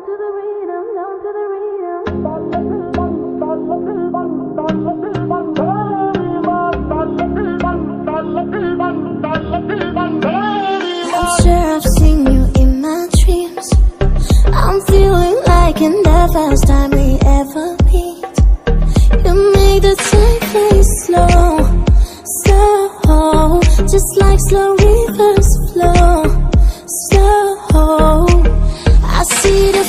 to the rhythm, down to the rhythm. I'm sure I've seen you in my dreams. I'm feeling like in the first time we ever meet. You make the time play slow, slow, just like slow rivers flow, slow. I see the